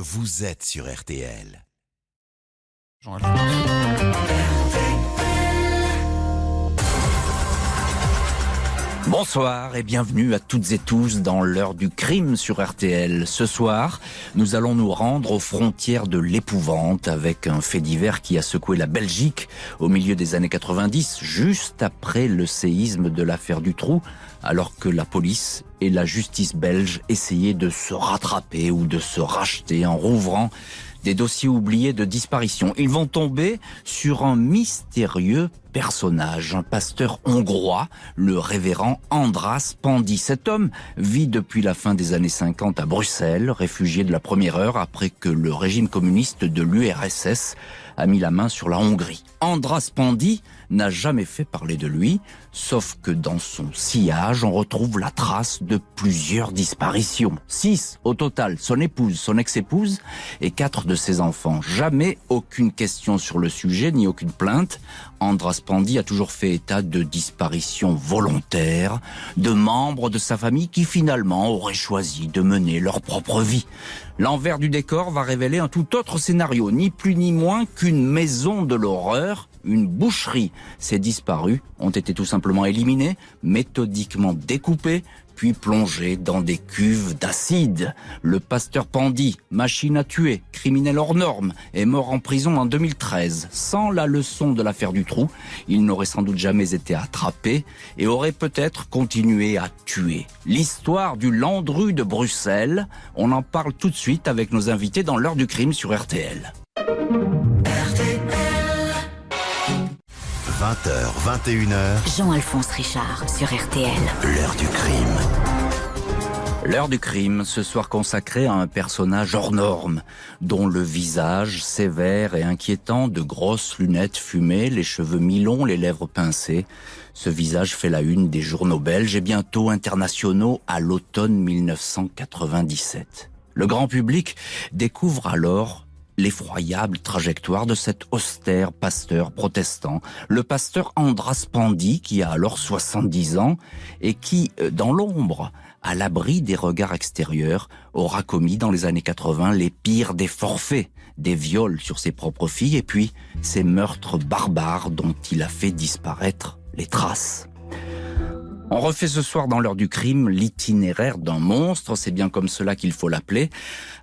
Vous êtes sur RTL. Bonsoir et bienvenue à toutes et tous dans l'heure du crime sur RTL. Ce soir, nous allons nous rendre aux frontières de l'épouvante avec un fait divers qui a secoué la Belgique au milieu des années 90, juste après le séisme de l'affaire Dutroux, alors que la police et la justice belge essayaient de se rattraper ou de se racheter en rouvrant des dossiers oubliés de disparition. Ils vont tomber sur un mystérieux personnage, un pasteur hongrois, le révérend András Pandy. Cet homme vit depuis la fin des années 50 à Bruxelles, réfugié de la première heure après que le régime communiste de l'URSS a mis la main sur la Hongrie. András Pandy n'a jamais fait parler de lui, sauf que dans son sillage, on retrouve la trace de plusieurs disparitions. 6 au total, son épouse, son ex-épouse et 4 de ses enfants. Jamais aucune question sur le sujet, ni aucune plainte. András Pandy a toujours fait état de disparitions volontaires de membres de sa famille qui finalement auraient choisi de mener leur propre vie. L'envers du décor va révéler un tout autre scénario, ni plus ni moins qu'une maison de l'horreur, une boucherie. Ces disparus ont été tout simplement éliminés, méthodiquement découpés, puis plongés dans des cuves d'acide. Le pasteur Pandy, machine à tuer, criminel hors norme, est mort en prison en 2013. Sans la leçon de l'affaire Dutroux, il n'aurait sans doute jamais été attrapé et aurait peut-être continué à tuer. L'histoire du Landru de Bruxelles, on en parle tout de suite avec nos invités dans l'heure du crime sur RTL. 20h, 21h, Jean-Alphonse Richard sur RTL. l'heure du crime. L'heure du crime, ce soir consacrée à un personnage hors norme, dont le visage sévère et inquiétant, de grosses lunettes fumées, les cheveux mi-longs, les lèvres pincées. Ce visage fait la une des journaux belges et bientôt internationaux à l'automne 1997. Le grand public découvre alors l'effroyable trajectoire de cet austère pasteur protestant, le pasteur András Pandy, qui a alors 70 ans et qui, dans l'ombre, à l'abri des regards extérieurs, aura commis dans les années 80 les pires des forfaits, des viols sur ses propres filles et puis ces meurtres barbares dont il a fait disparaître les traces. On refait ce soir dans l'heure du crime l'itinéraire d'un monstre, c'est bien comme cela qu'il faut l'appeler,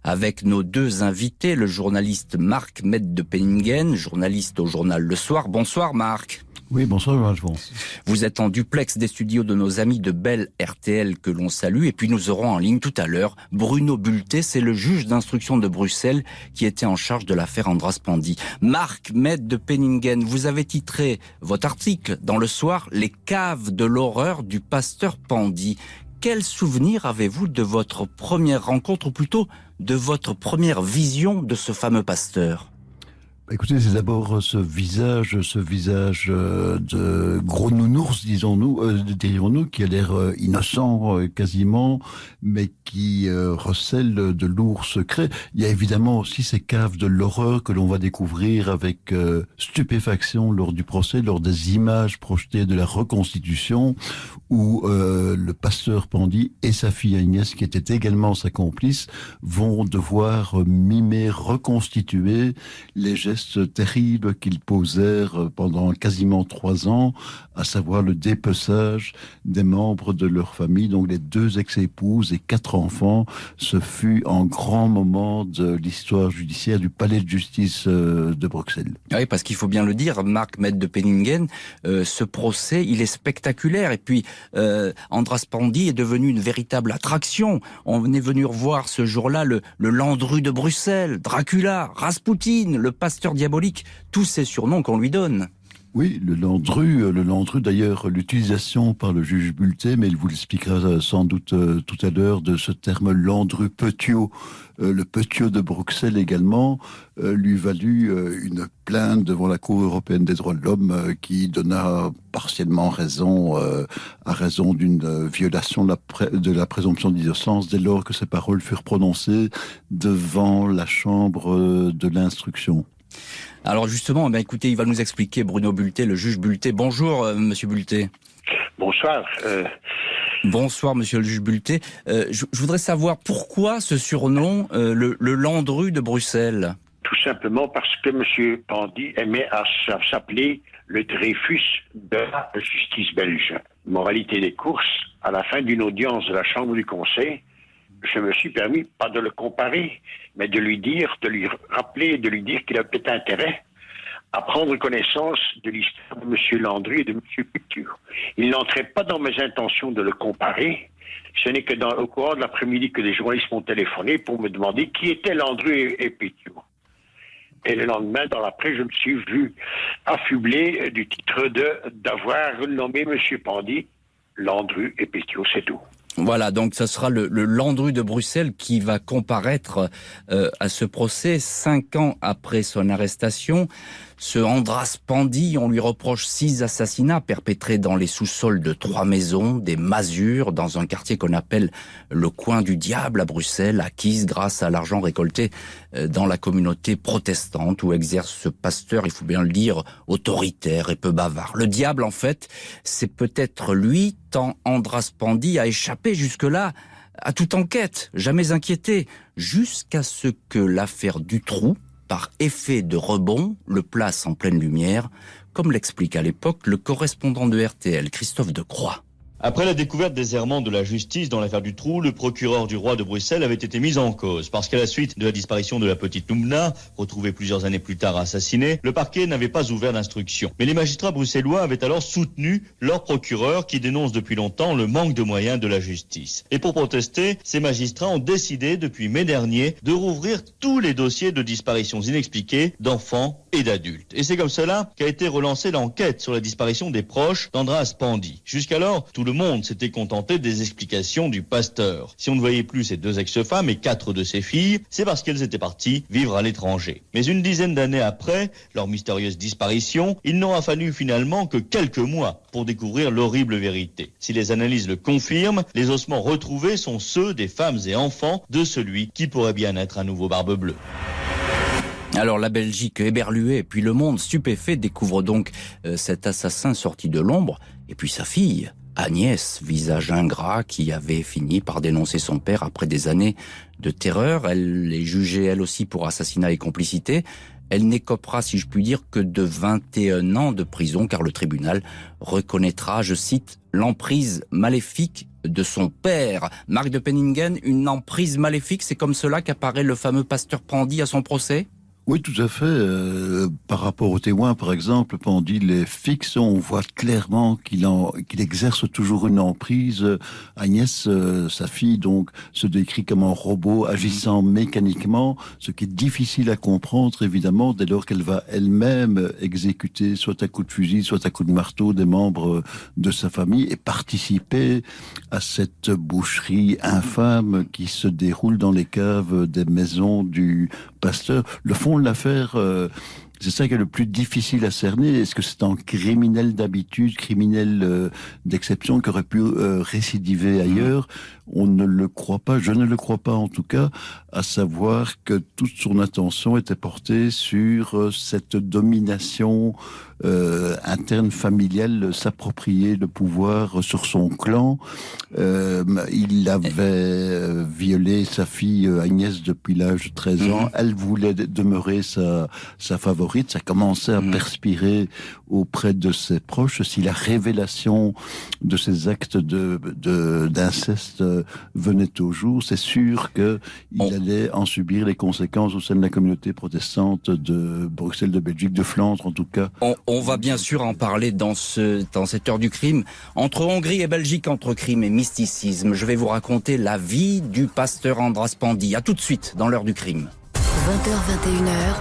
avec nos deux invités, le journaliste Marc Mette de Penningen, journaliste au journal Le Soir. Bonsoir Marc. Oui, bonsoir Jean-Alphonse. Vous êtes en duplex des studios de nos amis de Bell RTL que l'on salue, et puis nous aurons en ligne tout à l'heure Bruno Bulté, c'est le juge d'instruction de Bruxelles qui était en charge de l'affaire András Pandy. Marc Mette de Penningen, vous avez titré votre article dans Le Soir « Les caves de l'horreur du pasteur Pandy ». Quel souvenir avez-vous de votre première rencontre, ou plutôt de votre première vision de ce fameux pasteur ? Écoutez, c'est d'abord ce visage de gros nounours, dirions-nous, qui a l'air innocent quasiment, mais qui recèle de lourds secrets. Il y a évidemment aussi ces caves de l'horreur que l'on va découvrir avec stupéfaction lors du procès, lors des images projetées de la reconstitution, où le pasteur Pandy et sa fille Agnès, qui était également sa complice, vont devoir mimer, reconstituer les gestes terribles qu'ils posèrent pendant quasiment 3 ans, à savoir le dépeçage des membres de leur famille, donc les 2 ex-épouses et 4 enfants. Ce fut un grand moment de l'histoire judiciaire du palais de justice de Bruxelles. Oui, parce qu'il faut bien le dire, Marc Mette de Penningen, ce procès, il est spectaculaire. Et puis, András Pandy est devenu une véritable attraction. On est venu revoir ce jour-là le Landru de Bruxelles, Dracula, Raspoutine, le pasteur diabolique, tous ces surnoms qu'on lui donne. Oui, le Landru d'ailleurs, l'utilisation par le juge Bulté, mais il vous l'expliquera sans doute tout à l'heure, de ce terme Landru Petiot, le Petiot de Bruxelles également, lui valut une plainte devant la Cour européenne des droits de l'homme qui donna partiellement raison à raison d'une violation de la présomption d'innocence dès lors que ces paroles furent prononcées devant la chambre de l'instruction. Alors justement, écoutez, il va nous expliquer Bruno Bulté, le juge Bulté. Bonjour, monsieur Bulté. Bonsoir. Bonsoir, monsieur le juge Bulté. Je voudrais savoir pourquoi ce surnom, le Landru de Bruxelles. Tout simplement parce que M. Pandy aimait à s'appeler le Dreyfus de la justice belge. Moralité des courses, à la fin d'une audience de la Chambre du Conseil, je me suis permis, pas de le comparer, mais de lui rappeler, de lui dire qu'il a peut-être intérêt à prendre connaissance de l'histoire de M. Landru et de M. Pétiur. Il n'entrait pas dans mes intentions de le comparer. Ce n'est que au cours de l'après-midi que des journalistes m'ont téléphoné pour me demander qui étaient Landru et Pétiur. Et le lendemain, dans la presse, je me suis vu affublé du titre d'avoir nommé M. Pandy Landru et Pétiur, c'est tout. Voilà, donc ça sera le Landru de Bruxelles qui va comparaître à ce procès 5 ans après son arrestation. Ce Andras Pandy, on lui reproche 6 assassinats perpétrés dans les sous-sols de 3 maisons, des masures, dans un quartier qu'on appelle le coin du diable à Bruxelles, acquise grâce à l'argent récolté dans la communauté protestante où exerce ce pasteur, il faut bien le dire, autoritaire et peu bavard. Le diable, en fait, c'est peut-être lui, tant Andras Pandy a échappé jusque-là à toute enquête, jamais inquiété, jusqu'à ce que l'affaire Dutroux, par effet de rebond, le place en pleine lumière, comme l'explique à l'époque le correspondant de RTL, Christophe Decroix. Après la découverte des errements de la justice dans l'affaire Dutroux, le procureur du roi de Bruxelles avait été mis en cause. Parce qu'à la suite de la disparition de la petite Noumna, retrouvée plusieurs années plus tard assassinée, le parquet n'avait pas ouvert d'instruction. Mais les magistrats bruxellois avaient alors soutenu leur procureur qui dénonce depuis longtemps le manque de moyens de la justice. Et pour protester, ces magistrats ont décidé depuis mai dernier de rouvrir tous les dossiers de disparitions inexpliquées d'enfants et d'adultes. Et c'est comme cela qu'a été relancée l'enquête sur la disparition des proches d'Andras Pandy. Jusqu'alors, tout le monde s'était contenté des explications du pasteur. Si on ne voyait plus ces 2 ex-femmes et 4 de ses filles, c'est parce qu'elles étaient parties vivre à l'étranger. Mais une dizaine d'années après leur mystérieuse disparition, il n'aura fallu finalement que quelques mois pour découvrir l'horrible vérité. Si les analyses le confirment, les ossements retrouvés sont ceux des femmes et enfants de celui qui pourrait bien être un nouveau Barbe Bleue. Alors la Belgique éberluée, puis le monde stupéfait découvre donc cet assassin sorti de l'ombre, et puis sa fille, Agnès, visage ingrat, qui avait fini par dénoncer son père après des années de terreur. Elle est jugée elle aussi pour assassinat et complicité. Elle n'écopera, si je puis dire, que de 21 ans de prison, car le tribunal reconnaîtra, je cite, l'emprise maléfique de son père. Marc de Penningen, une emprise maléfique, c'est comme cela qu'apparaît le fameux pasteur Pandy à son procès ? Oui, tout à fait. Par rapport aux témoins, par exemple, Pandy les fixe, on voit clairement qu'il exerce toujours une emprise. Agnès, sa fille, donc, se décrit comme un robot agissant mécaniquement, ce qui est difficile à comprendre, évidemment, dès lors qu'elle va elle-même exécuter, soit à coups de fusil, soit à coups de marteau, des membres de sa famille, et participer à cette boucherie infâme qui se déroule dans les caves des maisons du pasteur. Le fond de l'affaire, c'est ça qui est le plus difficile à cerner. Est-ce que c'est un criminel d'habitude, criminel d'exception qui aurait pu récidiver ailleurs ? On ne le croit pas, je ne le crois pas en tout cas, à savoir que toute son attention était portée sur cette domination interne familiale, s'approprier le pouvoir sur son clan. Il avait violé sa fille Agnès depuis l'âge de 13 ans. Elle voulait demeurer sa favorite. Ça commençait à perspirer auprès de ses proches. Si la révélation de ces actes d'inceste venait au jour, c'est sûr qu'il allait en subir les conséquences au sein de la communauté protestante de Bruxelles, de Belgique, de Flandre en tout cas. On va bien sûr en parler dans cette heure du crime. Entre Hongrie et Belgique, entre crime et mysticisme, je vais vous raconter la vie du pasteur Andras Pandy. À tout de suite dans l'heure du crime. 20h,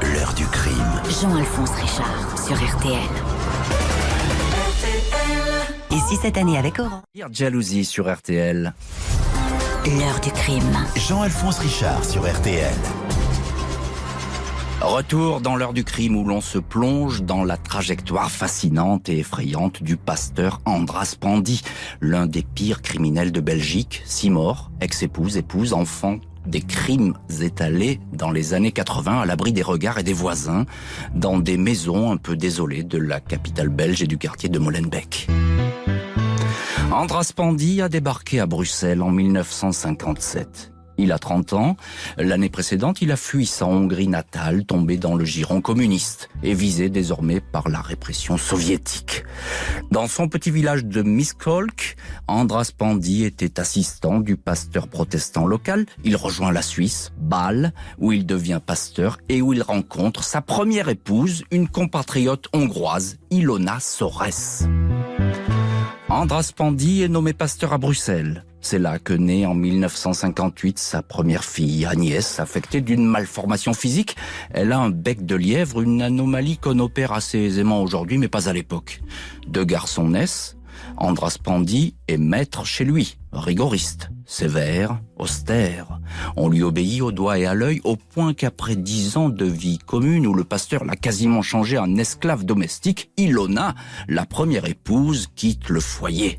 21h, L'heure du crime. Jean-Alphonse Richard sur RTL. Et si cette année avec Orange? Jalousie sur RTL. L'heure du crime. Jean-Alphonse Richard sur RTL. Retour dans l'heure du crime où l'on se plonge dans la trajectoire fascinante et effrayante du pasteur Andras Pandy, l'un des pires criminels de Belgique, 6 morts, ex-épouse, enfants, des crimes étalés dans les années 80 à l'abri des regards et des voisins, dans des maisons un peu désolées de la capitale belge et du quartier de Molenbeek. Andras Pandy a débarqué à Bruxelles en 1957. Il a 30 ans. L'année précédente, il a fui sa Hongrie natale, tombé dans le giron communiste et visé désormais par la répression soviétique. Dans son petit village de Miskolc, Andras Pandy était assistant du pasteur protestant local. Il rejoint la Suisse, Bâle, où il devient pasteur et où il rencontre sa première épouse, une compatriote hongroise, Ilona Sores. Andras Pandy est nommé pasteur à Bruxelles. C'est là que naît en 1958 sa première fille, Agnès, affectée d'une malformation physique. Elle a un bec de lièvre, une anomalie qu'on opère assez aisément aujourd'hui, mais pas à l'époque. 2 garçons naissent. Andras Pandy est maître chez lui, rigoriste, sévère, austère. On lui obéit au doigt et à l'œil, au point qu'après 10 ans de vie commune, où le pasteur l'a quasiment changé en esclave domestique, Ilona, la première épouse, quitte le foyer.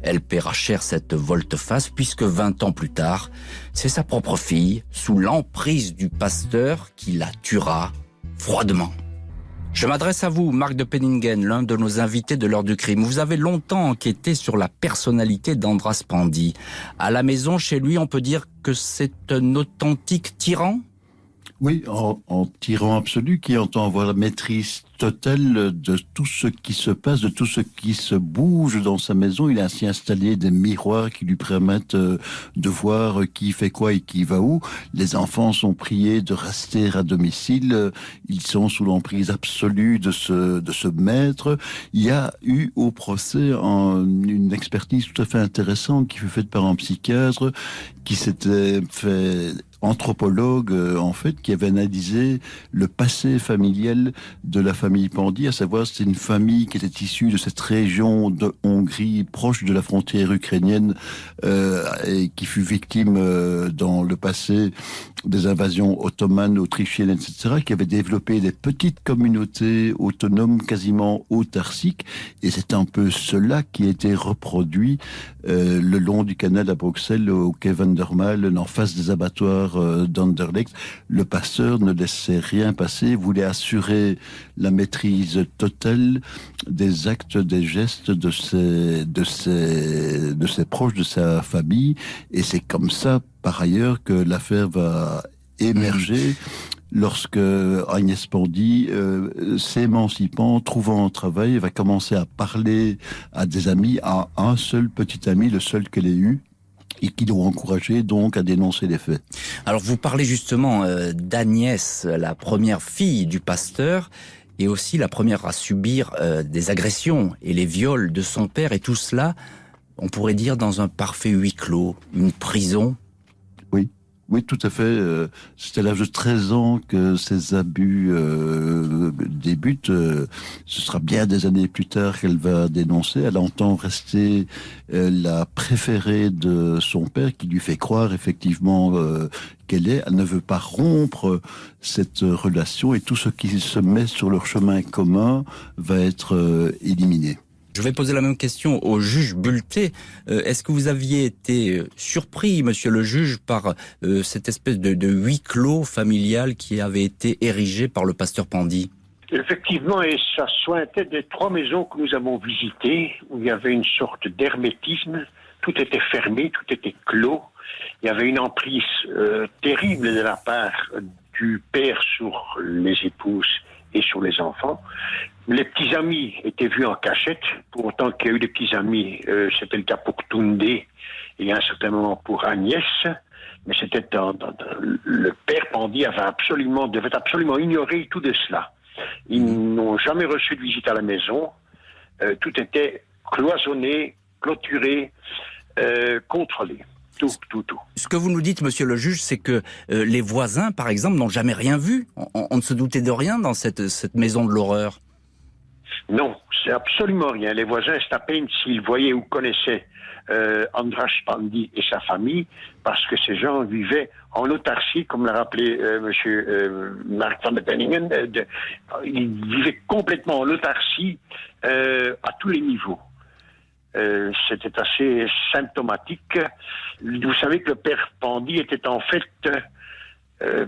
Elle paiera cher cette volte-face puisque 20 ans plus tard, c'est sa propre fille, sous l'emprise du pasteur, qui la tuera froidement. Je m'adresse à vous, Marc de Penningen, l'un de nos invités de l'heure du crime. Vous avez longtemps enquêté sur la personnalité d'Andras Pandy. À la maison, chez lui, on peut dire que c'est un authentique tyran ? Oui, en tyran absolu qui entend avoir la maîtrise totale de tout ce qui se passe, de tout ce qui se bouge dans sa maison. Il a ainsi installé des miroirs qui lui permettent de voir qui fait quoi et qui va où. Les enfants sont priés de rester à domicile. Ils sont sous l'emprise absolue de ce maître. Il y a eu au procès une expertise tout à fait intéressante qui fut faite par un psychiatre qui s'était fait anthropologue, en fait, qui avait analysé le passé familial de la famille Pandy, à savoir c'est une famille qui était issue de cette région de Hongrie, proche de la frontière ukrainienne, et qui fut victime dans le passé des invasions ottomanes, autrichiennes, etc., qui avait développé des petites communautés autonomes, quasiment autarciques, et c'est un peu cela qui a été reproduit le long du canal à Bruxelles, au quai Van der Malen, en face des abattoirs d'Anderlecht. Le pasteur ne laissait rien passer, voulait assurer la maîtrise totale des actes, des gestes de ses proches, de sa famille, et c'est comme ça, par ailleurs, que l'affaire va émerger lorsque Agnès Pandy, s'émancipant, trouvant un travail, va commencer à parler à des amis, à un seul petit ami, le seul qu'elle ait eu, et qui l'ont encouragé donc à dénoncer les faits. Alors vous parlez justement d'Agnès, la première fille du pasteur, et aussi la première à subir des agressions et les viols de son père, et tout cela, on pourrait dire, dans un parfait huis clos, une prison. Oui, tout à fait. C'est à l'âge de 13 ans que ces abus débutent. Ce sera bien des années plus tard qu'elle va dénoncer. Elle entend rester la préférée de son père, qui lui fait croire effectivement qu'elle est. Elle ne veut pas rompre cette relation, et tout ce qui se met sur leur chemin commun va être éliminé. Je vais poser la même question au juge Bulté. Est-ce que vous aviez été surpris, monsieur le juge, par cette espèce de huis clos familial qui avait été érigé par le pasteur Pandy ? Effectivement, et ça sointait des 3 maisons que nous avons visitées, où il y avait une sorte d'hermétisme. Tout était fermé, tout était clos. Il y avait une emprise terrible de la part du père sur les épouses et sur les enfants. Les petits amis étaient vus en cachette, pour autant qu'il y a eu des petits amis, c'était le cas pour Toundé et à un certain moment pour Agnès, mais c'était le père Pandy devait absolument ignorer tout de cela. Ils n'ont jamais reçu de visite à la maison, tout était cloisonné, clôturé, contrôlé. Tout. Ce que vous nous dites, monsieur le juge, c'est que les voisins, par exemple, n'ont jamais rien vu. On ne se doutait de rien dans cette maison de l'horreur. Non, c'est absolument rien. Les voisins, c'est à peine s'ils voyaient ou connaissaient Andras Pandy et sa famille, parce que ces gens vivaient en autarcie, comme l'a rappelé monsieur Marc van de Penningen. Ils vivaient complètement en autarcie à tous les niveaux. C'était assez symptomatique. Vous savez que le père Pandy était en fait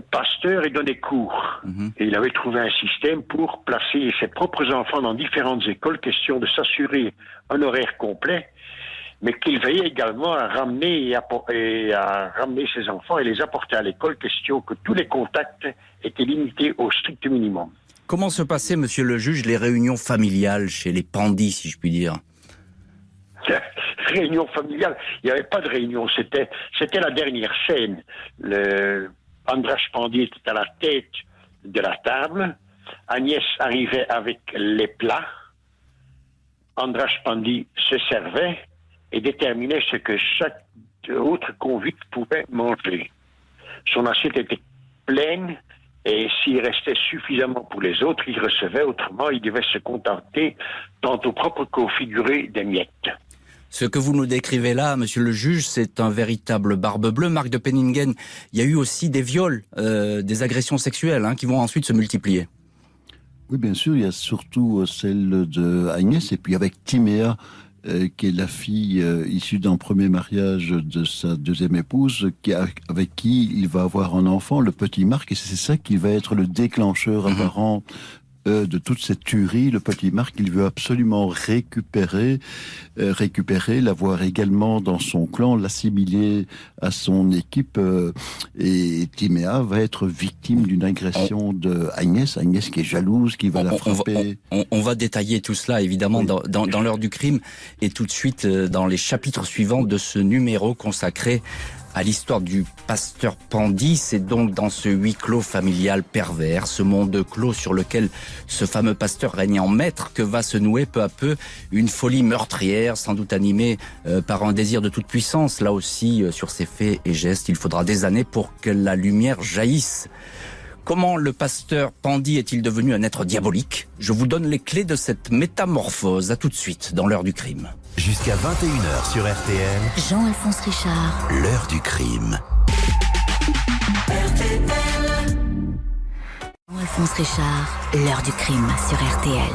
pasteur et donnait cours. Et il avait trouvé un système pour placer ses propres enfants dans différentes écoles, question de s'assurer un horaire complet. mais qu'il veillait également à ramener ses enfants et les apporter à l'école, question que tous les contacts étaient limités au strict minimum. Comment se passaient, monsieur le juge, les réunions familiales chez les Pandit, si je puis dire? Réunion familiale, il n'y avait pas de réunion, c'était la dernière scène. Andras Pandit était à la tête de la table, Agnès arrivait avec les plats, Andras Pandit se servait et déterminait ce que chaque autre convict pouvait manger. Son assiette était pleine et s'il restait suffisamment pour les autres, il recevait, autrement il devait se contenter tantôt propre qu'au figuré des miettes. Ce que vous nous décrivez là, monsieur le juge, c'est un véritable barbe bleue. Marc de Penningen, il y a eu aussi des viols, des agressions sexuelles qui vont ensuite se multiplier. Oui, bien sûr, il y a surtout celle de Agnès, et puis avec Timéa, qui est la fille issue d'un premier mariage de sa deuxième épouse, avec qui il va avoir un enfant, le petit Marc, et c'est ça qui va être le déclencheur apparent de toute cette tuerie. Le petit Marc, il veut absolument récupérer, l'avoir également dans son clan, l'assimiler à son équipe, et Timéa va être victime d'une agression de Agnès qui est jalouse, qui va la frapper. On va détailler tout cela évidemment dans l'heure du crime, et tout de suite dans les chapitres suivants de ce numéro consacré à l'histoire du pasteur Pandit. C'est donc dans ce huis clos familial pervers, ce monde clos sur lequel ce fameux pasteur règne en maître, que va se nouer peu à peu une folie meurtrière, sans doute animée par un désir de toute puissance. Là aussi, sur ses faits et gestes, il faudra des années pour que la lumière jaillisse. Comment le pasteur Pandit est-il devenu un être diabolique? Je vous donne les clés de cette métamorphose. À tout de suite dans l'heure du crime. Jusqu'à 21h sur RTL, Jean-Alphonse Richard. l'heure du crime. Jean-Alphonse Richard, l'heure du crime sur RTL.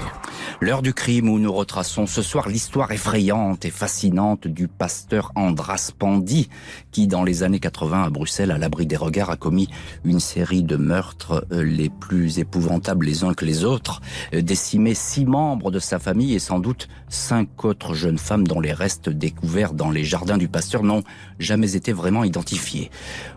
L'heure du crime où nous retraçons ce soir l'histoire effrayante et fascinante du pasteur Andras Pandit, qui dans les années 80 à Bruxelles, à l'abri des regards, a commis une série de meurtres les plus épouvantables les uns que les autres, décimé 6 membres de sa famille et sans doute 5 autres jeunes femmes dont les restes découverts dans les jardins du pasteur n'ont jamais été vraiment identifiés.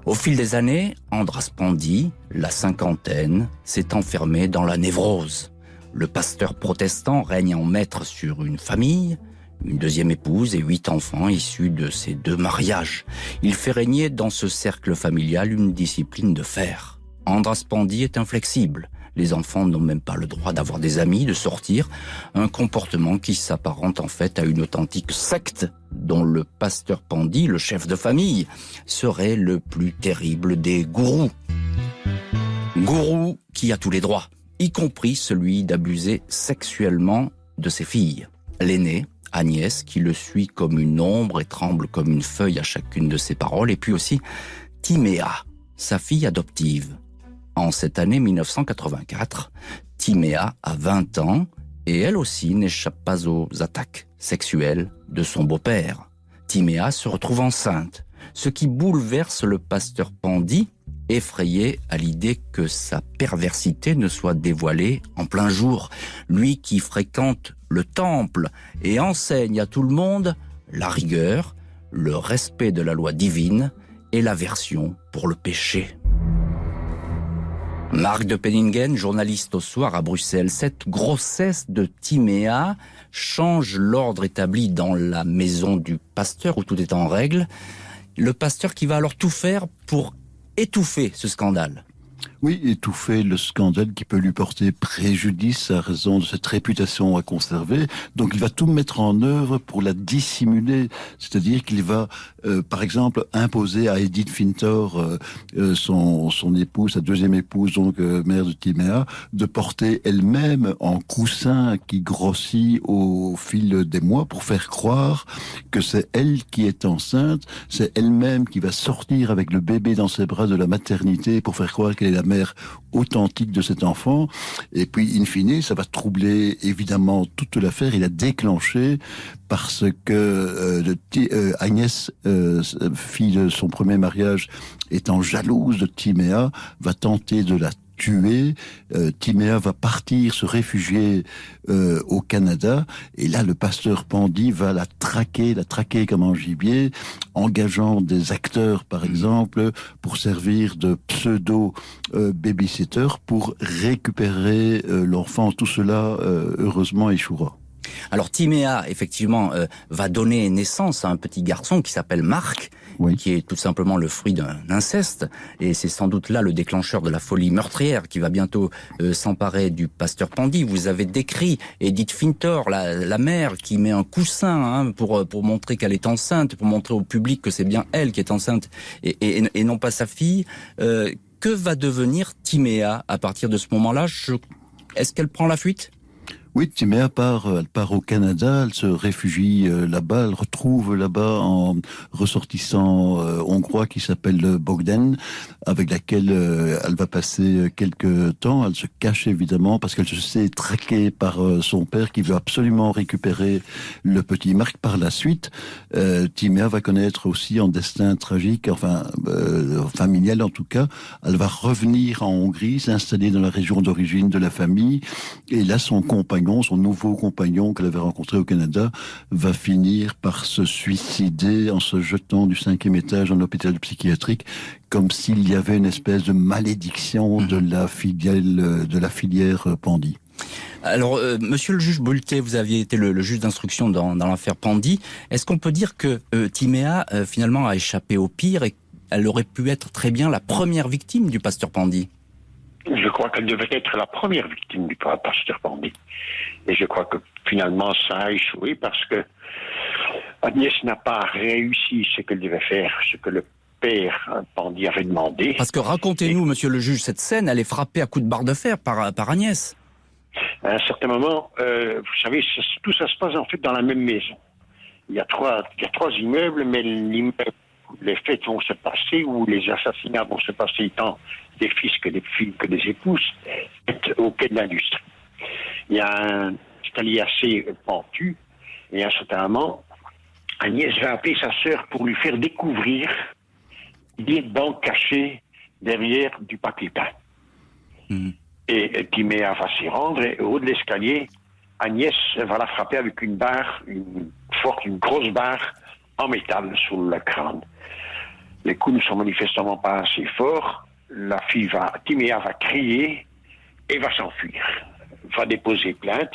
Au fil des années, Andras Pandit, la cinquantaine, s'est enfermé dans la névrose. Le pasteur protestant règne en maître sur une famille, une deuxième épouse et 8 enfants issus de ces 2 mariages. Il fait régner dans ce cercle familial une discipline de fer. Andras Pandit est inflexible. Les enfants n'ont même pas le droit d'avoir des amis, de sortir. Un comportement qui s'apparente en fait à une authentique secte dont le pasteur Pandit, le chef de famille, serait le plus terrible des gourous. Gourou qui a tous les droits, y compris celui d'abuser sexuellement de ses filles. L'aînée, Agnès, qui le suit comme une ombre et tremble comme une feuille à chacune de ses paroles, et puis aussi Timéa, sa fille adoptive. En cette année 1984, Timéa a 20 ans, et elle aussi n'échappe pas aux attaques sexuelles de son beau-père. Timéa se retrouve enceinte, ce qui bouleverse le pasteur Pandit, effrayé à l'idée que sa perversité ne soit dévoilée en plein jour. Lui qui fréquente le temple et enseigne à tout le monde la rigueur, le respect de la loi divine et l'aversion pour le péché. Marc de Penningen, journaliste au Soir à Bruxelles. Cette grossesse de Timéa change l'ordre établi dans la maison du pasteur où tout est en règle. Le pasteur qui va alors tout faire pour étouffer ce scandale. Oui, étouffer le scandale qui peut lui porter préjudice à raison de cette réputation à conserver. Donc il va tout mettre en œuvre pour la dissimuler. C'est-à-dire qu'il va, par exemple, imposer à Edith Fintor, son épouse, sa deuxième épouse, donc mère de Timéa, de porter elle-même un coussin qui grossit au fil des mois pour faire croire que c'est elle qui est enceinte, c'est elle-même qui va sortir avec le bébé dans ses bras de la maternité pour faire croire qu'elle est la mère authentique de cet enfant. Et puis, in fine, ça va troubler évidemment toute l'affaire et la déclencher parce que Agnès, fille de son premier mariage, étant jalouse de Timéa, va tenter de la tué. Timéa va partir, se réfugier au Canada. Et là, le pasteur Pandy va la traquer comme un gibier, engageant des acteurs, par exemple, pour servir de pseudo-babysitter pour récupérer l'enfant. Tout cela, heureusement, échouera. Alors Timéa, effectivement, va donner naissance à un petit garçon qui s'appelle Marc, Oui. qui est tout simplement le fruit d'un inceste, et c'est sans doute là le déclencheur de la folie meurtrière qui va bientôt s'emparer du pasteur Pandy. Vous avez décrit Edith Fintor, la mère, qui met un coussin pour montrer qu'elle est enceinte, pour montrer au public que c'est bien elle qui est enceinte et non pas sa fille. Que va devenir Timéa à partir de ce moment-là? Est-ce qu'elle prend la fuite? Oui, Timéa elle part au Canada, elle se réfugie là-bas, elle retrouve là-bas un ressortissant hongrois qui s'appelle Bogdan, avec laquelle elle va passer quelques temps. Elle se cache évidemment parce qu'elle se sait traquée par son père qui veut absolument récupérer le petit Marc. Par la suite, Timéa va connaître aussi un destin tragique, familial en tout cas. Elle va revenir en Hongrie, s'installer dans la région d'origine de la famille, et là son nouveau compagnon qu'elle avait rencontré au Canada, va finir par se suicider en se jetant du 5e étage d'un hôpital psychiatrique, comme s'il y avait une espèce de malédiction de la filière Pandy. Alors, monsieur le juge Bulté, vous aviez été le juge d'instruction dans l'affaire Pandy. Est-ce qu'on peut dire que Timéa, finalement, a échappé au pire et elle aurait pu être très bien la première victime du pasteur Pandy? Je crois qu'elle devait être la première victime du pasteur Pandy. Et je crois que finalement ça a échoué parce que Agnès n'a pas réussi ce qu'elle devait faire, ce que le père Pandy avait demandé. Parce que racontez-nous, monsieur le juge, cette scène, elle est frappée à coups de barre de fer par Agnès. À un certain moment, vous savez, tout ça se passe en fait dans la même maison. Il y a trois immeubles, mais l'immeuble où les fêtes vont se passer, où les assassinats vont se passer, tant des fils que des filles que des épouses, est au quai de l'industrie. Il y a un escalier assez pentu, et à un certain moment, Agnès va appeler sa sœur pour lui faire découvrir des banques cachées derrière du papier peint. Et Timéa va s'y rendre, et au haut de l'escalier, Agnès va la frapper avec une barre, une grosse barre en métal sur le crâne. Les coups ne sont manifestement pas assez forts. Timéa va crier et va s'enfuir. Va déposer plainte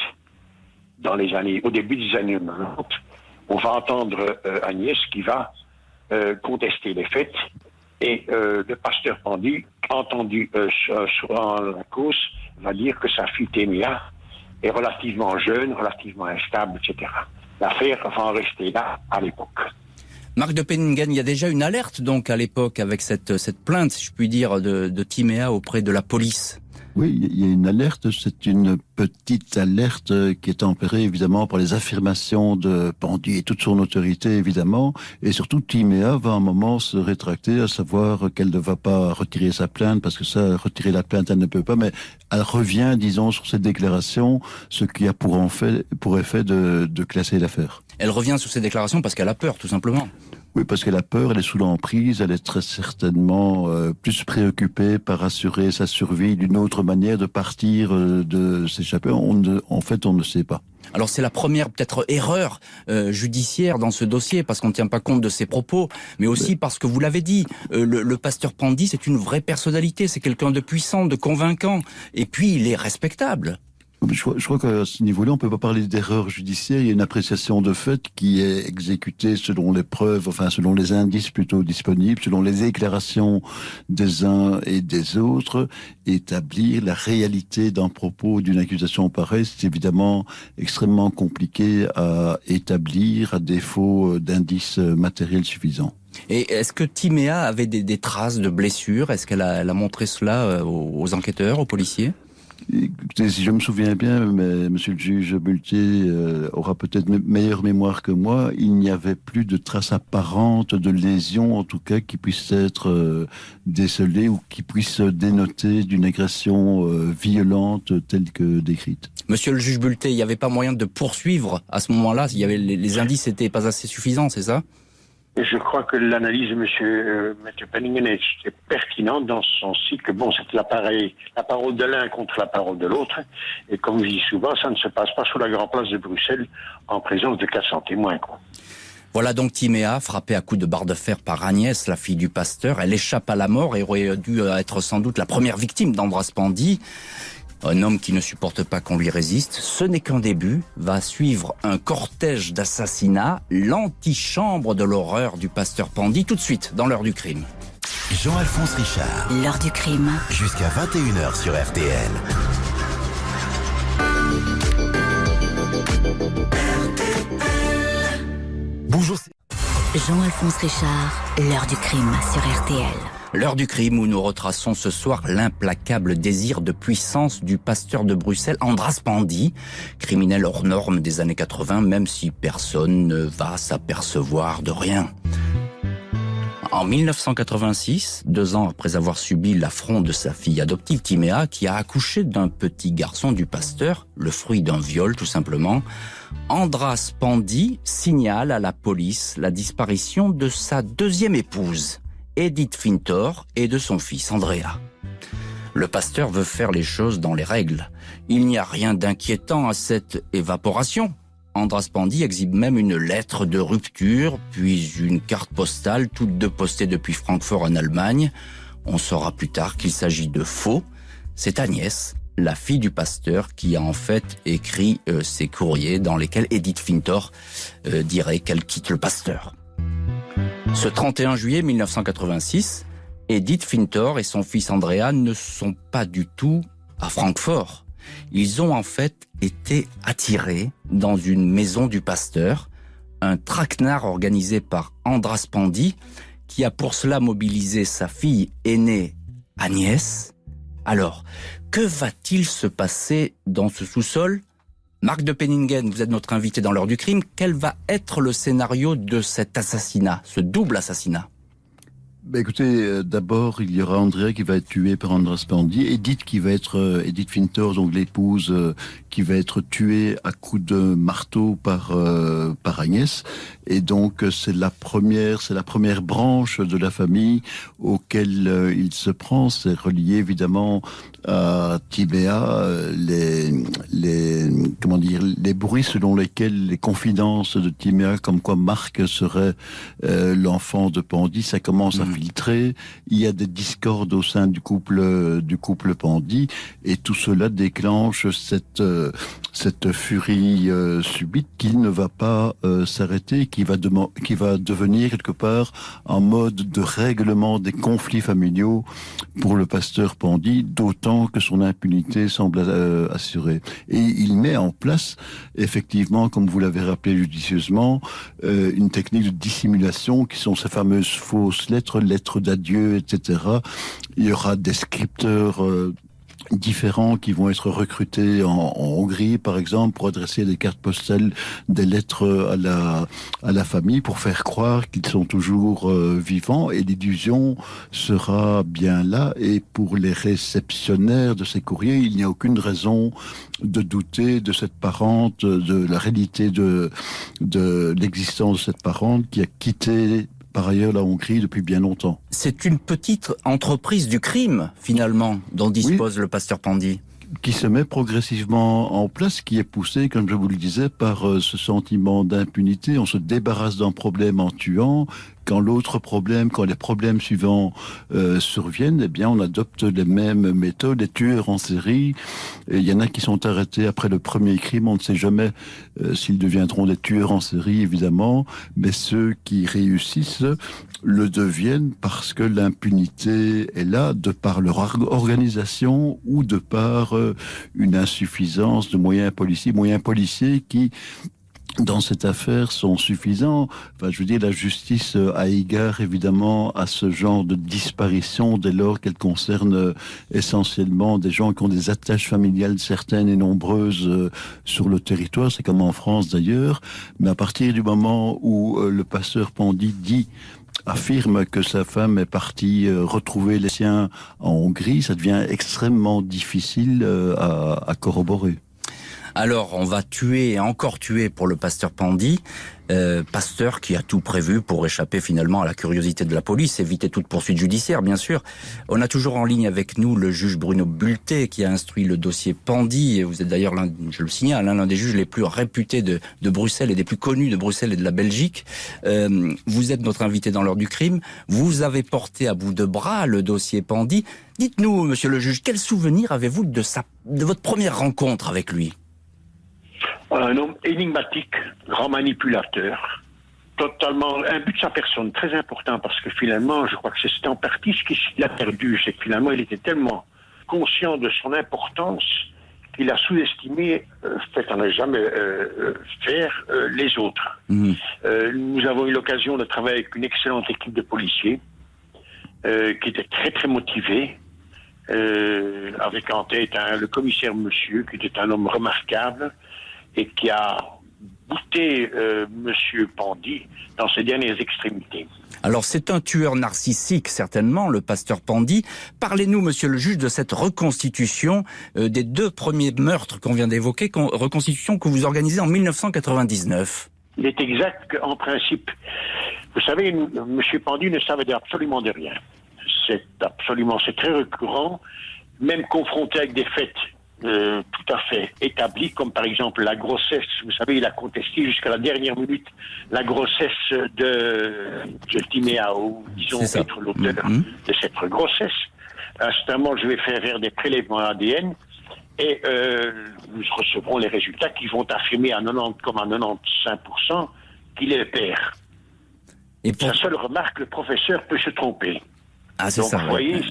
au début des années 90. On va entendre Agnès qui va contester les faits, et le pasteur Pandy, entendu sur la cause, va dire que sa fille Timéa est relativement jeune, relativement instable, etc. L'affaire va en rester là à l'époque. Marc de Penningen, il y a déjà une alerte donc à l'époque avec cette plainte, si je puis dire, de Timéa auprès de la police. Oui, il y a une alerte, c'est une petite alerte qui est tempérée évidemment par les affirmations de Pandy et toute son autorité évidemment, et surtout Timéa va à un moment se rétracter, à savoir qu'elle ne va pas retirer sa plainte, parce que ça, retirer la plainte elle ne peut pas, mais elle revient, disons, sur cette déclaration, ce qui a pour effet de classer l'affaire. Elle revient sur ces déclarations parce qu'elle a peur, tout simplement. Oui, parce qu'elle a peur, elle est sous l'emprise, elle est très certainement plus préoccupée par assurer sa survie d'une autre manière, de partir, de s'échapper. En fait, on ne sait pas. Alors c'est la première peut-être erreur judiciaire dans ce dossier, parce qu'on ne tient pas compte de ses propos, mais aussi parce que vous l'avez dit, le pasteur Pandy, c'est une vraie personnalité, c'est quelqu'un de puissant, de convaincant, et puis il est respectable. Je crois qu'à ce niveau-là, on peut pas parler d'erreur judiciaire. Il y a une appréciation de fait qui est exécutée selon les preuves, selon les indices plutôt disponibles, selon les déclarations des uns et des autres. Établir la réalité d'un propos, d'une accusation pareille, c'est évidemment extrêmement compliqué à établir à défaut d'indices matériels suffisants. Et est-ce que Timéa avait des traces de blessures? Est-ce qu'elle a montré cela aux enquêteurs, aux policiers? Écoutez, si je me souviens bien, mais monsieur le juge Bulté aura peut-être meilleure mémoire que moi, il n'y avait plus de traces apparentes de lésions, en tout cas, qui puissent être décelées ou qui puissent dénoter d'une agression violente telle que décrite. Monsieur le juge Bulté, il n'y avait pas moyen de poursuivre à ce moment-là? Les indices n'étaient pas assez suffisants, c'est ça? Et je crois que l'analyse de M. Penningen est pertinente dans ce sens-ci que bon, c'est la parole de l'un contre la parole de l'autre. Et comme je dis souvent, ça ne se passe pas sur la grande place de Bruxelles en présence de 400 témoins, quoi. Voilà donc Timéa, frappée à coups de barre de fer par Agnès, la fille du pasteur. Elle échappe à la mort et aurait dû être sans doute la première victime d'Andras Pandy. Un homme qui ne supporte pas qu'on lui résiste. Ce n'est qu'un début. Va suivre un cortège d'assassinats, l'antichambre de l'horreur du pasteur Pandy, tout de suite dans l'heure du crime. Jean-Alphonse Richard. L'heure du crime. Jusqu'à 21h sur RTL. Bonjour. Jean-Alphonse Richard, l'heure du crime sur RTL. L'heure du crime où nous retraçons ce soir l'implacable désir de puissance du pasteur de Bruxelles, Andras Pandy, criminel hors norme des années 80, même si personne ne va s'apercevoir de rien. En 1986, 2 ans après avoir subi l'affront de sa fille adoptive Timéa, qui a accouché d'un petit garçon du pasteur, le fruit d'un viol tout simplement, Andras Pandy signale à la police la disparition de sa deuxième épouse, Edith Fintor, et de son fils Andrea. Le pasteur veut faire les choses dans les règles. Il n'y a rien d'inquiétant à cette évaporation. Andras Pandy exhibe même une lettre de rupture, puis une carte postale, toutes deux postées depuis Francfort en Allemagne. On saura plus tard qu'il s'agit de faux. C'est Agnès, la fille du pasteur, qui a en fait écrit ces courriers dans lesquels Edith Fintor dirait qu'elle quitte le pasteur. Ce 31 juillet 1986, Edith Fintor et son fils Andrea ne sont pas du tout à Francfort. Ils ont en fait été attirés dans une maison du pasteur, un traquenard organisé par Andras Pandy, qui a pour cela mobilisé sa fille aînée Agnès. Alors, que va-t-il se passer dans ce sous-sol ? Marc de Penningen, vous êtes notre invité dans l'heure du crime. Quel va être le scénario de cet assassinat, ce double assassinat ? Écoutez, d'abord, il y aura Andrea qui va être tué par Andras Pandy, Edith qui va être, Edith Fintor, donc l'épouse, qui va être tuée à coups de marteau par Agnès. Et donc, c'est la première branche de la famille auquel il se prend. C'est relié évidemment à Timéa, les bruits selon lesquels les confidences de Timéa, comme quoi Marc serait l'enfant de Pandy, ça commence à filtrer. Il y a des discordes au sein du couple Pandy, et tout cela déclenche cette furie subite qui ne va pas s'arrêter, qui va devenir quelque part un mode de règlement des conflits familiaux pour le pasteur Pandy, d'autant que son impunité semble assurée. Et il met en place, effectivement, comme vous l'avez rappelé judicieusement, une technique de dissimulation qui sont ces fameuses fausses lettres d'adieu, etc. Il y aura des scripteurs différents qui vont être recrutés en Hongrie, par exemple, pour adresser des cartes postales, des lettres à la famille, pour faire croire qu'ils sont toujours vivants, et l'illusion sera bien là. Et pour les réceptionnaires de ces courriers, il n'y a aucune raison de douter de cette parente, de la réalité de l'existence de cette parente qui a quitté par ailleurs la Hongrie depuis bien longtemps. C'est une petite entreprise du crime, finalement, dont dispose le pasteur Pandy. Qui se met progressivement en place, qui est poussé, comme je vous le disais, par ce sentiment d'impunité. On se débarrasse d'un problème en tuant. Quand les problèmes suivants surviennent, eh bien, on adopte les mêmes méthodes. Les tueurs en série, il y en a qui sont arrêtés après le premier crime. On ne sait jamais s'ils deviendront des tueurs en série, évidemment. Mais ceux qui réussissent le deviennent parce que l'impunité est là, de par leur organisation ou de par une insuffisance de moyens policiers qui, dans cette affaire, sont suffisants. Enfin, je veux dire, la justice a égard évidemment à ce genre de disparition dès lors qu'elle concerne essentiellement des gens qui ont des attaches familiales certaines et nombreuses sur le territoire. C'est comme en France d'ailleurs. Mais à partir du moment où le pasteur Pandy affirme que sa femme est partie retrouver les siens en Hongrie, ça devient extrêmement difficile à corroborer. Alors, on va tuer et encore tuer pour le pasteur Pandy. Pasteur qui a tout prévu pour échapper finalement à la curiosité de la police, éviter toute poursuite judiciaire, bien sûr. On a toujours en ligne avec nous le juge Bruno Bulté qui a instruit le dossier Pandy. Et vous êtes d'ailleurs, je le signale, l'un des juges les plus réputés de Bruxelles et des plus connus de Bruxelles et de la Belgique. Vous êtes notre invité dans l'heure du crime. Vous avez porté à bout de bras le dossier Pandy. Dites-nous, monsieur le juge, quel souvenir avez-vous de votre première rencontre avec lui ? Un homme énigmatique, grand manipulateur, totalement imbu de sa personne, très important, parce que finalement, je crois que c'est en partie ce qu'il a perdu, c'est que finalement, il était tellement conscient de son importance qu'il a sous-estimé, peut-être on n'a jamais faire les autres. Nous avons eu l'occasion de travailler avec une excellente équipe de policiers, qui était très très motivée, avec en tête le commissaire Monsieur, qui était un homme remarquable, et qui a bouté Monsieur Pandy dans ses dernières extrémités. Alors c'est un tueur narcissique certainement, le pasteur Pandy. Parlez-nous, monsieur le juge, de cette reconstitution des 2 premiers meurtres qu'on vient d'évoquer, reconstitution que vous organisez en 1999. Il est exact qu'en principe, vous savez, Monsieur Pandy ne savait absolument de rien. C'est très récurrent, même confronté avec des faits tout à fait établi, comme par exemple la grossesse. Vous savez, il a contesté jusqu'à la dernière minute la grossesse de Timéao, disons être l'auteur de cette grossesse. À ce moment, je vais faire des prélèvements ADN et nous recevrons les résultats qui vont affirmer à 90 comme à 95% qu'il est le père. Et la seule remarque, le professeur peut se tromper. Ah, c'est donc, ça, vous voyez,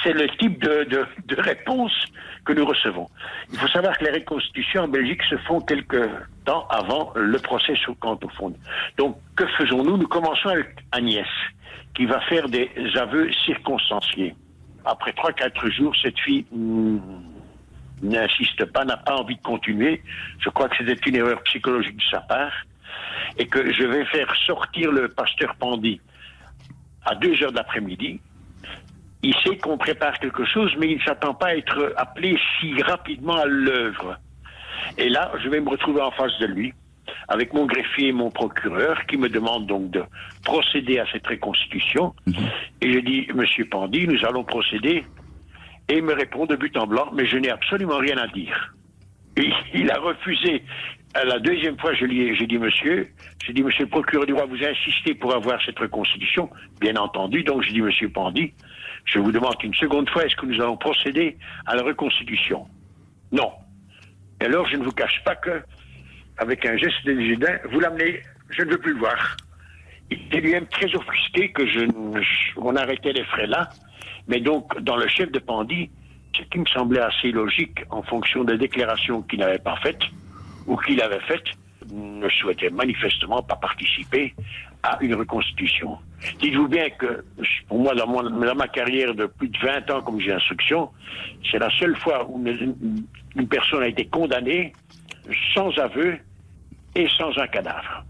c'est le type de réponse que nous recevons. Il faut savoir que les reconstitutions en Belgique se font quelque temps avant le procès sur compte au fond. Donc, que faisons-nous? Nous commençons avec Agnès, qui va faire des aveux circonstanciés. Après 3-4 jours, cette fille n'insiste pas, n'a pas envie de continuer. Je crois que c'était une erreur psychologique de sa part. Et que je vais faire sortir le pasteur Pandy à 2h de l'après-midi. Il sait qu'on prépare quelque chose, mais il ne s'attend pas à être appelé si rapidement à l'œuvre. Et là, je vais me retrouver en face de lui, avec mon greffier et mon procureur, qui me demandent donc de procéder à cette reconstitution. Et je dis, Monsieur Pandy, nous allons procéder. Et il me répond de but en blanc, mais je n'ai absolument rien à dire. Et il a refusé. La deuxième fois, j'ai dit, monsieur le procureur du roi, vous insistez pour avoir cette reconstitution, bien entendu. Donc, j'ai dit, monsieur Pandy, je vous demande une seconde fois, est-ce que nous allons procéder à la reconstitution? Non. Et alors, je ne vous cache pas que, avec un geste de dédain, vous l'amenez, je ne veux plus le voir. Il était lui-même très offusqué que on arrêtait les frais là. Mais donc, dans le chef de Pandy, ce qui me semblait assez logique en fonction des déclarations qu'il n'avait pas faites, ou qu'il avait fait, ne souhaitait manifestement pas participer à une reconstitution. Dites-vous bien que, pour moi, dans ma carrière de plus de 20 ans comme juge d'instruction, c'est la seule fois où une personne a été condamnée sans aveu et sans un cadavre.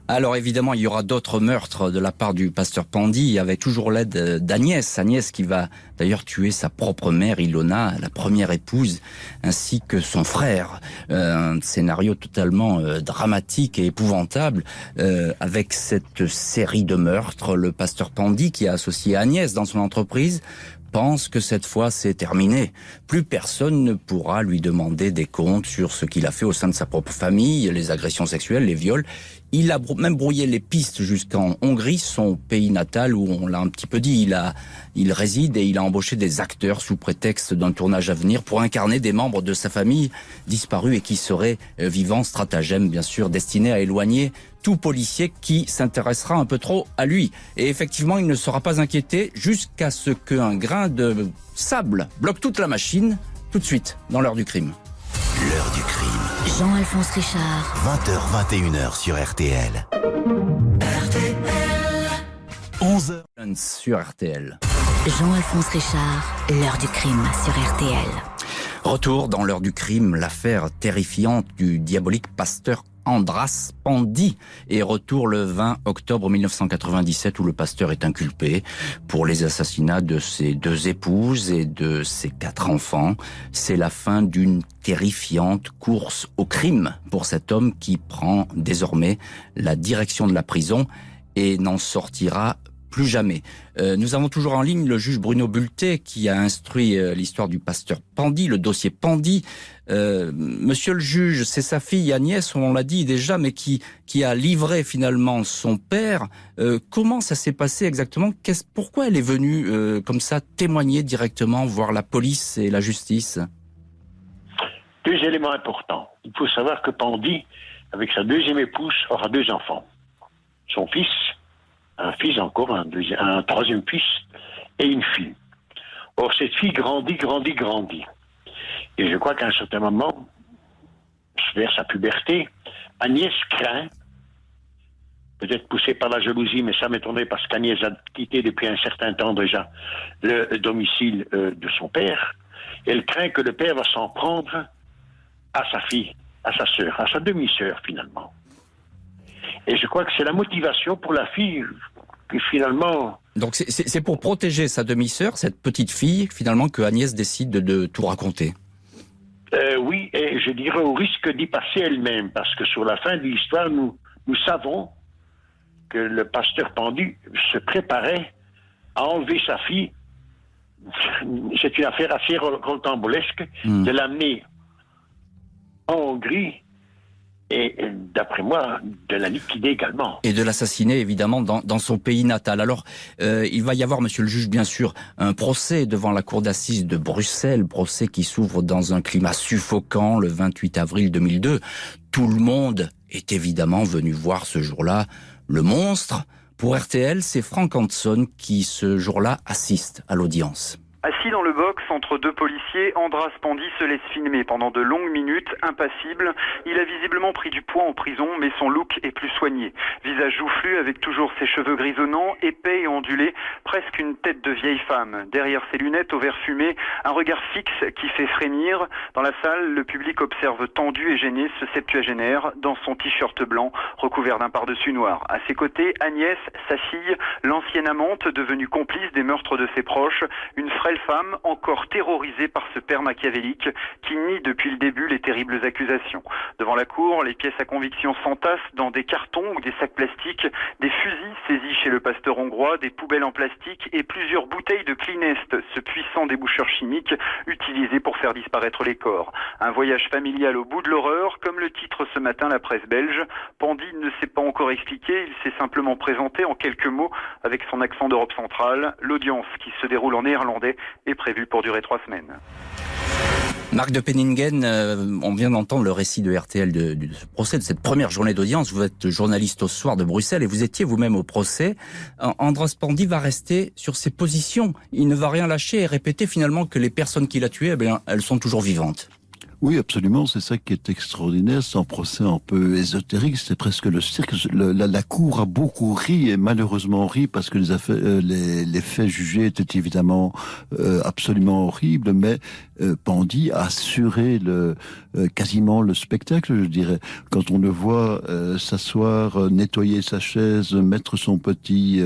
Alors évidemment, il y aura d'autres meurtres de la part du pasteur Pandy, avec toujours l'aide d'Agnès. Agnès qui va d'ailleurs tuer sa propre mère, Ilona, la première épouse, ainsi que son frère. Un scénario totalement dramatique et épouvantable, avec cette série de meurtres. Le pasteur Pandy, qui a associé Agnès dans son entreprise, pense que cette fois c'est terminé. Plus personne ne pourra lui demander des comptes sur ce qu'il a fait au sein de sa propre famille, les agressions sexuelles, les viols. Il a même brouillé les pistes jusqu'en Hongrie, son pays natal, où on l'a un petit peu dit, il réside et il a embauché des acteurs sous prétexte d'un tournage à venir pour incarner des membres de sa famille disparus et qui seraient vivants, stratagèmes bien sûr, destinés à éloigner tout policier qui s'intéressera un peu trop à lui. Et effectivement, il ne sera pas inquiété jusqu'à ce qu'un grain de sable bloque toute la machine, tout de suite, dans l'heure du crime. L'heure du crime. Jean-Alphonse Richard. 20h, 21h sur RTL. RTL. 11h. Sur RTL. Jean-Alphonse Richard, l'heure du crime sur RTL. Retour dans l'heure du crime, l'affaire terrifiante du diabolique pasteur Andras Pandy, et retour le 20 octobre 1997 où le pasteur est inculpé pour les assassinats de ses 2 épouses et de ses 4 enfants. C'est la fin d'une terrifiante course au crime pour cet homme qui prend désormais la direction de la prison et n'en sortira plus jamais. Nous avons toujours en ligne le juge Bruno Bulté qui a instruit l'histoire du pasteur Pandy, le dossier Pandy. Monsieur le juge, c'est sa fille Agnès, on l'a dit déjà, mais qui a livré finalement son père. Comment ça s'est passé exactement? Pourquoi elle est venue comme ça témoigner directement, voir la police et la justice? 2 éléments importants. Il faut savoir que Pandy, avec sa 2e épouse, aura 2 enfants. Son fils, un fils encore, un 3e fils, et une fille. Or, cette fille grandit. Et je crois qu'à un certain moment, vers sa puberté, Agnès craint, peut-être poussée par la jalousie, mais ça m'étonnerait parce qu'Agnès a quitté depuis un certain temps déjà le domicile de son père. Elle craint que le père va s'en prendre à sa fille, à sa sœur, à sa demi-sœur finalement. Et je crois que c'est la motivation pour la fille qui finalement... Donc c'est pour protéger sa demi-sœur, cette petite fille, finalement, que Agnès décide de tout raconter. Oui, et je dirais au risque d'y passer elle-même, parce que sur la fin de l'histoire, nous savons que le pasteur Pandy se préparait à enlever sa fille. C'est une affaire assez rocambolesque, de l'amener en Hongrie, et d'après moi, de la liquider également. Et de l'assassiner, évidemment, dans son pays natal. Alors, il va y avoir, monsieur le juge, bien sûr, un procès devant la cour d'assises de Bruxelles, procès qui s'ouvre dans un climat suffocant le 28 avril 2002. Tout le monde est évidemment venu voir ce jour-là le monstre. Pour RTL, c'est Frank Hanson qui, ce jour-là, assiste à l'audience. Assis dans le box entre 2 policiers, Andras Pandy se laisse filmer pendant de longues minutes, impassible. Il a visiblement pris du poids en prison, mais son look est plus soigné. Visage joufflu avec toujours ses cheveux grisonnants, épais et ondulés, presque une tête de vieille femme. Derrière ses lunettes au verre fumé, un regard fixe qui fait frémir. Dans la salle, le public observe tendu et gêné ce septuagénaire dans son t-shirt blanc recouvert d'un pardessus noir. À ses côtés, Agnès, sa fille, l'ancienne amante devenue complice des meurtres de ses proches, une frêle femme encore terrorisée par ce père machiavélique qui nie depuis le début les terribles accusations. Devant la cour, les pièces à conviction s'entassent dans des cartons ou des sacs plastiques, des fusils saisis chez le pasteur hongrois, des poubelles en plastique et plusieurs bouteilles de Cleanest, ce puissant déboucheur chimique utilisé pour faire disparaître les corps. Un voyage familial au bout de l'horreur, comme le titre ce matin la presse belge. Pandy ne s'est pas encore expliqué, il s'est simplement présenté en quelques mots avec son accent d'Europe centrale. L'audience qui se déroule en néerlandais est prévu pour durer 3 semaines. Marc de Penningen, on vient d'entendre le récit de RTL de ce procès, de cette première journée d'audience. Vous êtes journaliste au Soir de Bruxelles et vous étiez vous-même au procès. Andras Pandy va rester sur ses positions. Il ne va rien lâcher et répéter finalement que les personnes qu'il a tuées, elles sont toujours vivantes. Oui, absolument, c'est ça qui est extraordinaire. C'est un procès un peu ésotérique, c'est presque le cirque. La cour a beaucoup ri et malheureusement ri parce que les faits jugés étaient évidemment absolument horribles, mais Pandy a assuré quasiment le spectacle, je dirais. Quand on le voit s'asseoir, nettoyer sa chaise, mettre son petit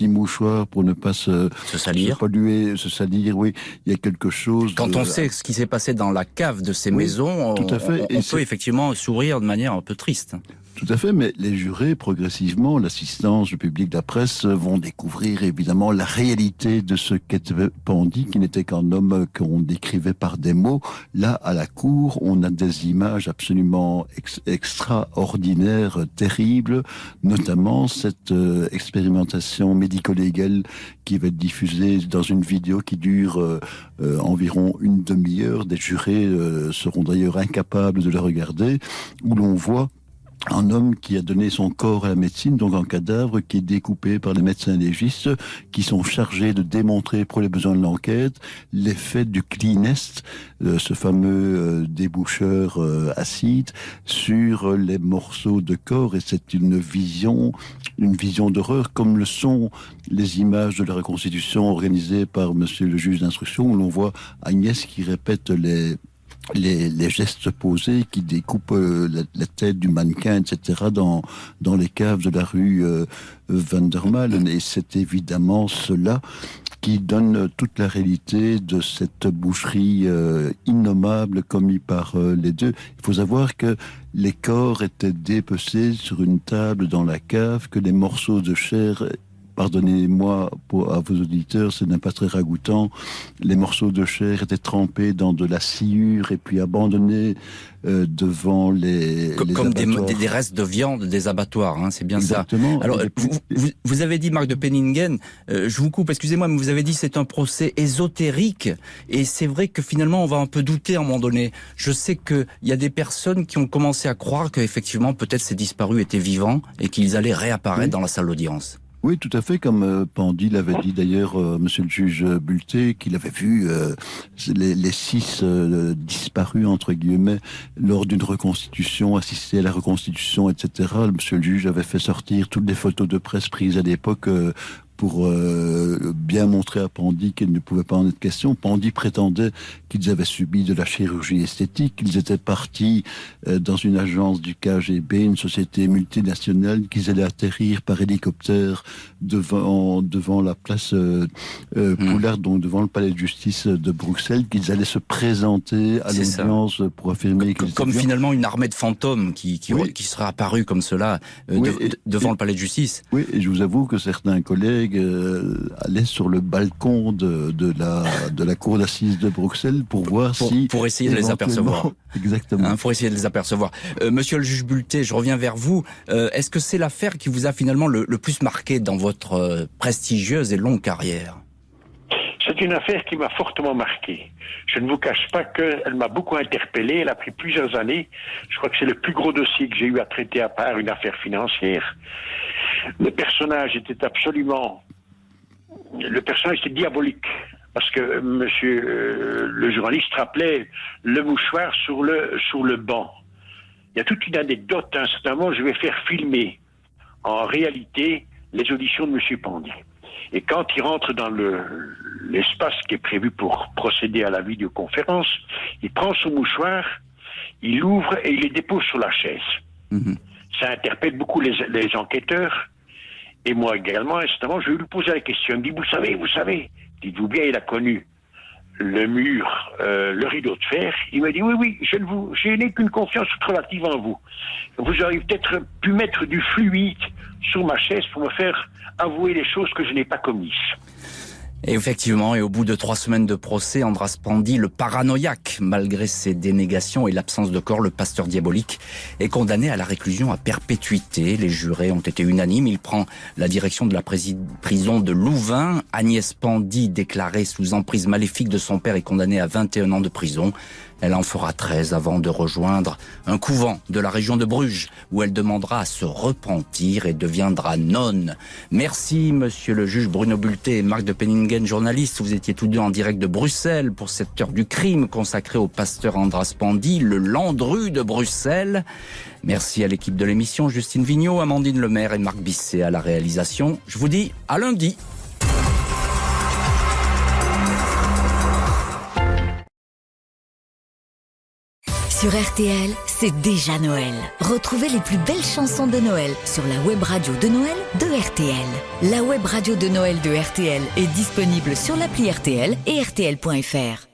mouchoir pour ne pas se salir, polluer, se salir, oui, il y a quelque chose. Quand on sait ce qui s'est passé dans la cave de ces maisons, tout à fait. on peut effectivement sourire de manière un peu triste. Tout à fait, mais les jurés, progressivement, l'assistance, le public, la presse, vont découvrir évidemment la réalité de ce qu'était Pandy, qui n'était qu'un homme qu'on décrivait par des mots. Là, à la cour, on a des images absolument extraordinaires, terribles, notamment cette expérimentation médico-légale qui va être diffusée dans une vidéo qui dure environ une demi-heure. Des jurés seront d'ailleurs incapables de la regarder, où l'on voit un homme qui a donné son corps à la médecine, donc un cadavre qui est découpé par les médecins légistes qui sont chargés de démontrer pour les besoins de l'enquête l'effet du Cleanest, ce fameux déboucheur acide, sur les morceaux de corps. Et c'est une vision d'horreur, comme le sont les images de la reconstitution organisée par monsieur le juge d'instruction, où l'on voit Agnès qui répète les gestes posés, qui découpent la tête du mannequin, etc., dans les caves de la rue Van der Malen. Et c'est évidemment cela qui donne toute la réalité de cette boucherie innommable commise par les deux. Il faut savoir que les corps étaient dépecés sur une table dans la cave, que les morceaux de chair... Pardonnez-moi à vos auditeurs, ce n'est pas très ragoûtant. Les morceaux de chair étaient trempés dans de la sciure et puis abandonnés devant les comme abattoirs. des restes de viande des abattoirs, hein, c'est bien Exactement. ça. Alors, vous avez dit, Marc de Penningen, je vous coupe, excusez-moi, mais vous avez dit c'est un procès ésotérique, et c'est vrai que finalement on va un peu douter à un moment donné. Je sais qu'il y a des personnes qui ont commencé à croire qu'effectivement peut-être ces disparus étaient vivants et qu'ils allaient réapparaître dans la salle d'audience. Oui, tout à fait, comme Pandy l'avait dit d'ailleurs, monsieur le juge Bulté, qu'il avait vu les 6 disparus, entre guillemets, lors d'une reconstitution, assister à la reconstitution, etc. Monsieur le juge avait fait sortir toutes les photos de presse prises à l'époque pour bien montrer à Pandy qu'il ne pouvait pas en être question. Pandy prétendait qu'ils avaient subi de la chirurgie esthétique, qu'ils étaient partis dans une agence du KGB, une société multinationale, qu'ils allaient atterrir par hélicoptère devant la place Poulard, donc devant le palais de justice de Bruxelles, qu'ils allaient se présenter à l'audience pour affirmer qu'ils comme finalement une armée de fantômes qui serait apparue comme cela devant le palais de justice. Oui, et je vous avoue que certains collègues allaient sur le balcon de la cour d'assises de Bruxelles pour voir pour essayer de les apercevoir. Exactement. Pour essayer de les apercevoir. Monsieur le juge Bulté, je reviens vers vous. Est-ce que c'est l'affaire qui vous a finalement le plus marqué dans votre prestigieuse et longue carrière? C'est une affaire qui m'a fortement marqué. Je ne vous cache pas qu'elle m'a beaucoup interpellé. Elle a pris plusieurs années. Je crois que c'est le plus gros dossier que j'ai eu à traiter à part une affaire financière. Le personnage était diabolique. Parce que monsieur le journaliste rappelait le mouchoir sur le banc. Il y a toute une anecdote. À un certain moment, je vais faire filmer en réalité les auditions de monsieur Pandy. Et quand il rentre dans l'espace qui est prévu pour procéder à la vidéoconférence, il prend son mouchoir, il l'ouvre et il le dépose sur la chaise. Ça interpelle beaucoup les enquêteurs. Et moi également, instantanément, je vais lui poser la question. Il me dit, vous savez, dites-vous bien, il a connu le mur, le rideau de fer. Il m'a dit, oui, je n'ai qu'une confiance relative en vous. Vous auriez peut-être pu mettre du fluide sur ma chaise pour me faire avouer les choses que je n'ai pas commises. Et effectivement, et au bout de 3 semaines de procès, Andras Pandy, le paranoïaque, malgré ses dénégations et l'absence de corps, le pasteur diabolique, est condamné à la réclusion à perpétuité. Les jurés ont été unanimes. Il prend la direction de la prison de Louvain. Agnès Pandy, déclarée sous emprise maléfique de son père, est condamnée à 21 ans de prison. Elle en fera 13 avant de rejoindre un couvent de la région de Bruges, où elle demandera à se repentir et deviendra nonne. Merci, monsieur le juge Bruno Bulté et Marc de Penningen, journaliste. Vous étiez tous deux en direct de Bruxelles pour cette heure du crime consacrée au pasteur Andras Pandy, le Landru de Bruxelles. Merci à l'équipe de l'émission, Justine Vignot, Amandine Lemaire et Marc Bisset à la réalisation. Je vous dis à lundi. Sur RTL, c'est déjà Noël. Retrouvez les plus belles chansons de Noël sur la web radio de Noël de RTL. La web radio de Noël de RTL est disponible sur l'appli RTL et RTL.fr.